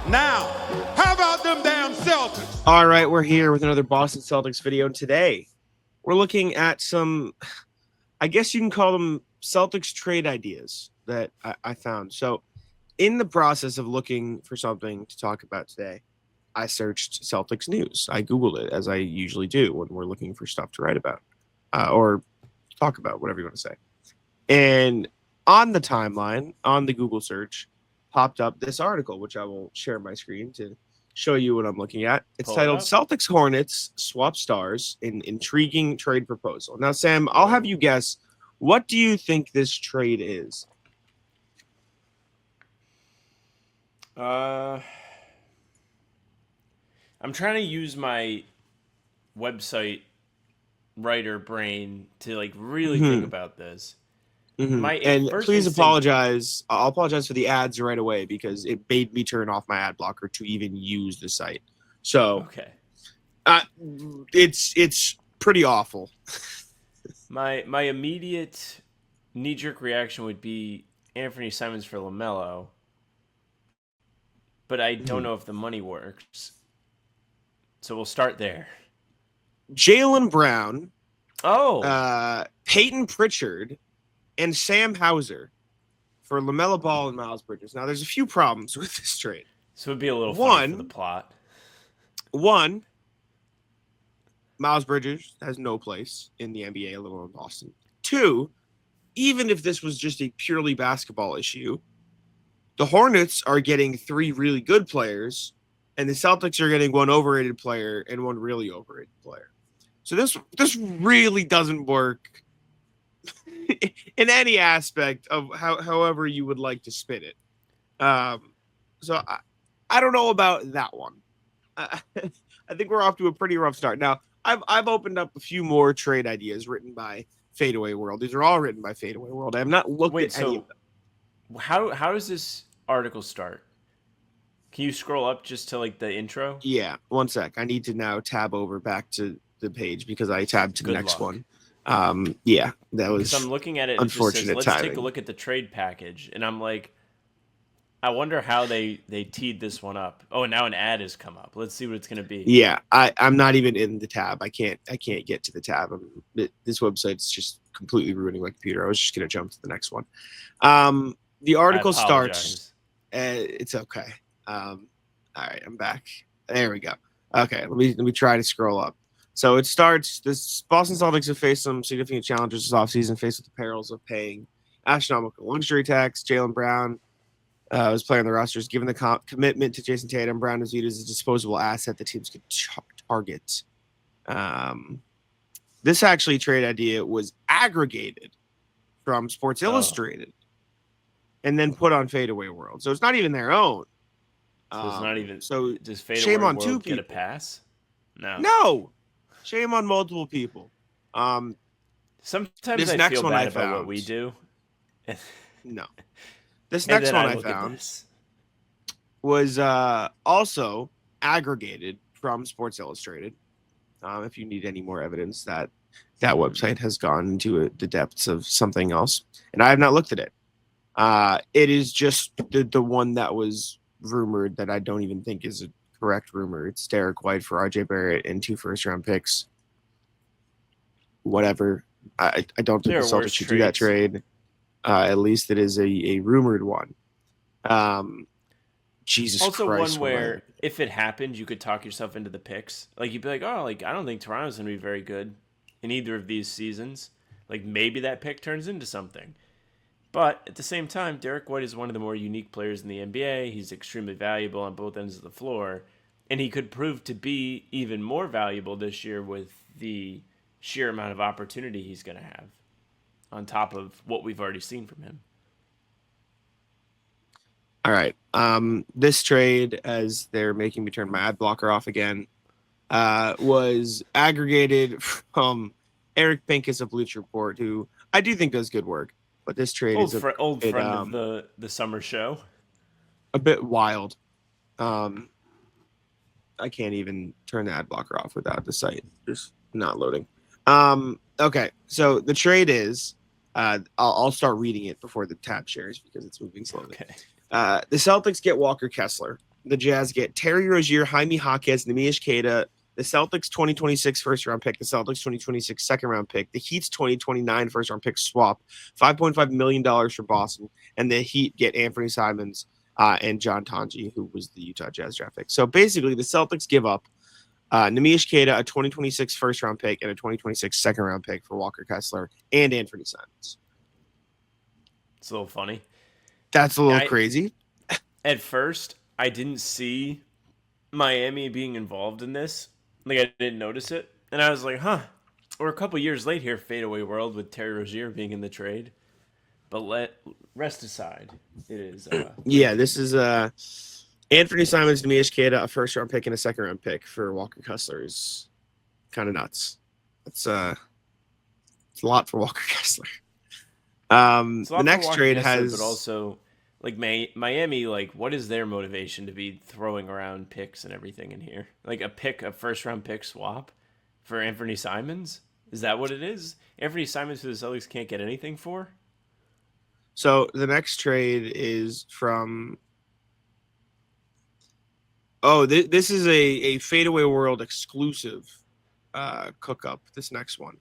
Now, how about them damn Celtics? All right, we're here with another Boston Celtics video. And today, we're looking at some, I guess you can call them Celtics trade ideas that I found. So, in the process of looking for something to talk about today, I searched Celtics news. I Googled it, as I usually do when we're looking for stuff to write about or talk about, whatever you want to say. And on the timeline, on the Google search, popped up this article, which I will share my screen to show you what I'm looking at. It's Pull it titled up. Celtics Hornets Swap Stars in Intriguing Trade Proposal. Now, Sam, I'll have you guess, what do you think this trade is? I'm trying to use my website writer brain to really think about this. My And first please instinct- apologize. I'll apologize for the ads right away because it made me turn off my ad blocker to even use the site. So Okay. it's pretty awful. My immediate knee-jerk reaction would be Anthony Simons for LaMelo, but I don't know if the money works. So we'll start there. Jaylen Brown, Oh, Peyton Pritchard, and Sam Hauser for LaMelo Ball and Miles Bridges. Now, there's a few problems with this trade. so it'd be a little funny for the plot. One, Miles Bridges has no place in the NBA, let alone Boston. Two, even if this was just a purely basketball issue, the Hornets are getting three really good players, and the Celtics are getting one overrated player and one really overrated player. So this really doesn't work in any aspect of however you would like to spin it. So I don't know about that one. I think we're off to a pretty rough start. Now, I've opened up a few more trade ideas written by Fadeaway World. These are all written by Fadeaway World. I have not looked at any of them. How does this article start? Can you scroll up just to the intro? Yeah, one sec. I need to now tab over back to the page because I tabbed to the next one. Yeah, that was. Because I'm looking at it. Unfortunate it just says, Let's take a look at the trade package, and I'm like, I wonder how they teed this one up. Oh, and now an ad has come up. Let's see what it's going to be. Yeah, I'm not even in the tab. I can't get to the tab. This website's just completely ruining my computer. I was just gonna jump to the next one. The article starts. It's okay. All right, I'm back. There we go. Okay, let me try to scroll up. So it starts. This Boston Celtics have faced some significant challenges this offseason, faced with the perils of paying astronomical luxury tax. Jaylen Brown was playing on the rosters. Given the commitment to Jason Tatum, Brown is viewed as a disposable asset that teams could target. This actually trade idea was aggregated from Sports Illustrated and then put on Fadeaway World. So it's not even their own. So it's not even. So does Fadeaway shame on World two get a people. pass? No. Shame on multiple people. Sometimes this I next feel one bad I about what found. we do. No. This next one I found was also aggregated from Sports Illustrated. If you need any more evidence that website has gone into the depths of something else, and I have not looked at it. It is just the one that was rumored that I don't even think is a correct rumor. It's Derrick White for RJ Barrett and 2 first-round picks. Whatever. I don't think the Celtics should do that trade. At least it is a rumored one. Jesus also Christ. One where if it happened, you could talk yourself into the picks. You'd be like, oh, I don't think Toronto's going to be very good in either of these seasons. Maybe that pick turns into something. But at the same time, Derrick White is one of the more unique players in the NBA. He's extremely valuable on both ends of the floor. And he could prove to be even more valuable this year with the sheer amount of opportunity he's going to have on top of what we've already seen from him. All right. This trade, as they're making me turn my ad blocker off again, was aggregated from Eric Pincus of Bleacher Report, who I do think does good work. But this trade is old friend of the summer show. A bit wild. I can't even turn the ad blocker off without the site just not loading. Okay, so the trade is, I'll start reading it before the tab shares because it's moving slowly. Okay. The Celtics get Walker Kessler the Jazz get Terry Rozier, Jaime Jaquez, Nemish Queta, the Celtics 2026 first round pick, the Celtics 2026 second round pick, the Heat's 2029 first round pick swap, $5.5 million for Boston, and the Heat get Anthony Simons and John Tonji, who was the Utah Jazz draft pick. So basically, the Celtics give up Nemish Queta, a 2026 first round pick, and a 2026 second round pick for Walker Kessler and Anthony Simons. It's a little funny. That's a little crazy. At first, I didn't see Miami being involved in this. Like, I didn't notice it. And I was like, huh, we're a couple years late here, fadeaway world, with Terry Rozier being in the trade. But rest aside, it is. Yeah, this is Anthony Simons, Nemish Queta, a first round pick and a second round pick for Walker Kessler is kind of nuts. It's a lot for Walker Kessler. The next trade has, but also like Miami. Like, what is their motivation to be throwing around picks and everything in here? Like a first round pick swap for Anthony Simons? Is that what it is? Anthony Simons, who the Celtics can't get anything for. So the next trade is from. Oh, this is a Fadeaway World exclusive cook up. This next one.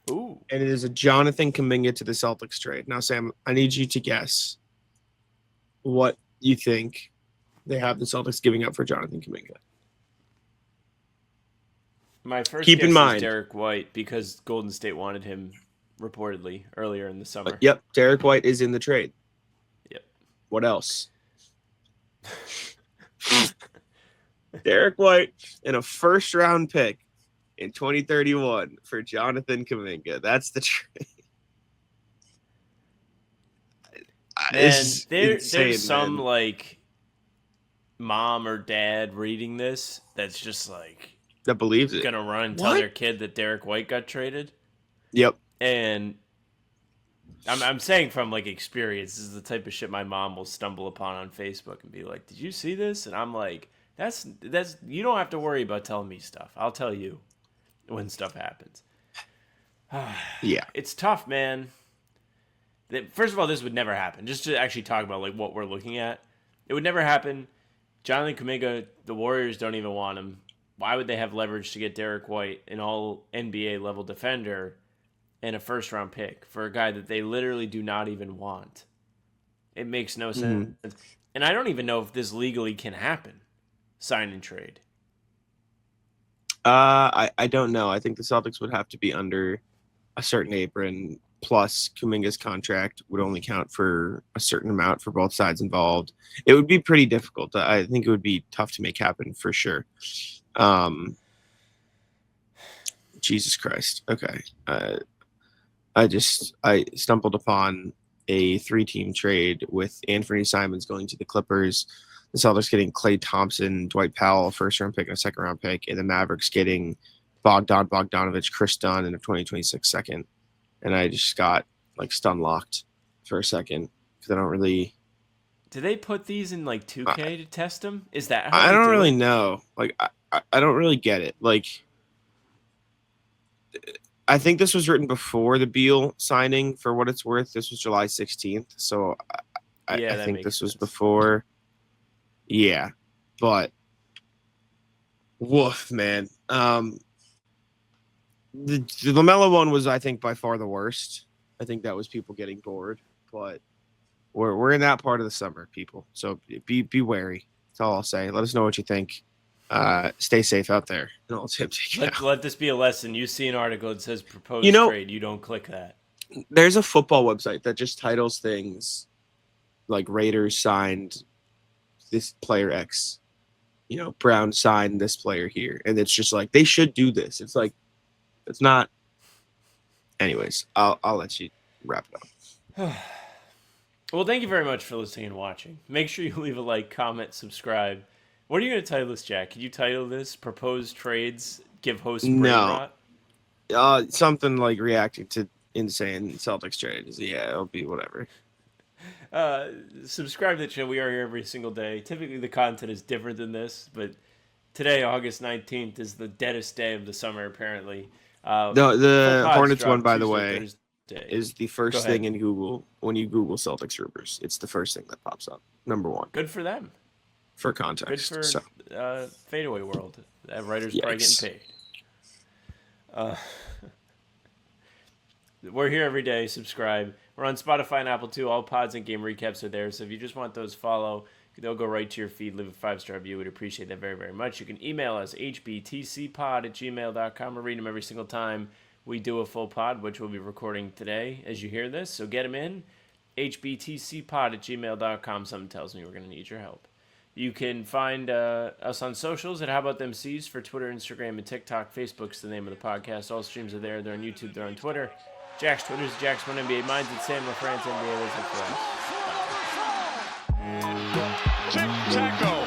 Ooh. And it is a Jonathan Kuminga to the Celtics trade. Now, Sam, I need you to guess what you think they have the Celtics giving up for Jonathan Kuminga. My first Keep guess in mind, is Derrick White, because Golden State wanted him reportedly earlier in the summer. Yep, Derrick White is in the trade. Yep. What else? Derrick White and a first round pick in 2031 for Jonathan Kuminga. That's the trade. There's some like mom or dad reading this that's just like that believes it. Gonna run and tell their kid that Derrick White got traded. Yep. And I'm saying from like experience, this is the type of shit my mom will stumble upon on Facebook and be like, "Did you see this?" And I'm like, "That's you don't have to worry about telling me stuff. I'll tell you when stuff happens." Yeah, it's tough, man. First of all, this would never happen. Just to actually talk about like what we're looking at, it would never happen. Jonathan Kuminga, the Warriors don't even want him. Why would they have leverage to get Derrick White, an all NBA level defender, and a first round pick for a guy that they literally do not even want? It makes no sense. And I don't even know if this legally can happen. Sign and trade. I don't know. I think the Celtics would have to be under a certain apron. Plus, Kuminga's contract would only count for a certain amount for both sides involved. It would be pretty difficult. I think it would be tough to make happen for sure. Jesus Christ. Okay. I stumbled upon a 3-team trade with Anthony Simons going to the Clippers, the Celtics getting Klay Thompson, Dwight Powell, a first-round pick and a second-round pick, and the Mavericks getting Bogdanovich, Chris Dunn, and a 2026 second. And I just got like stun locked for a second because I don't really. Do they put these in like 2K to test them? Is that? I don't really know. Like I don't really get it. Like I think this was written before the Beal signing. For what it's worth, this was July 16th. So I think this was before. Yeah, but woof, man. The LaMelo one was, I think, by far the worst. I think that was people getting bored, but we're in that part of the summer, people. So be wary. That's all I'll say. Let us know what you think. Stay safe out there. Let this be a lesson. You see an article that says proposed trade, you don't click that. There's a football website that just titles things like Raiders signed this player X. Brown signed this player here, and it's just like they should do this. It's like. It's not. Anyways, I'll let you wrap it up. Well, thank you very much for listening and watching. Make sure you leave a like, comment, subscribe. What are you going to title this, Jack? Can you title this "Proposed Trades Give Host Brain Rot"? Something like reacting to insane Celtics trades. Yeah, it'll be whatever. Subscribe to the channel. We are here every single day. Typically, the content is different than this, but today, August 19th, is the deadest day of the summer, apparently. The Hornets one, by the way, Thursday. is the first thing in Google when you Google Celtics rumors. It's the first thing that pops up. Number one. Good for them. for Good context. for So fadeaway world. That writer's probably Yikes. getting paid. We're here every day. Subscribe. We're on Spotify and Apple too. All pods and game recaps are there. So if you just want those, follow. They'll go right to your feed. Leave a 5-star review. We'd appreciate that very, very much. You can email us, hbtcpod@gmail.com. We read them every single time we do a full pod, which we'll be recording today as you hear this. So get them in. hbtcpod@gmail.com. Something tells me we're going to need your help. You can find us on socials at How About Them C's for Twitter, Instagram, and TikTok. Facebook's the name of the podcast. All streams are there. They're on YouTube. They're on Twitter. Jack's Twitter's Jack's1NBA. Mine's at Sam LaFrance NBA. That's it for us. Tic-tac-toe.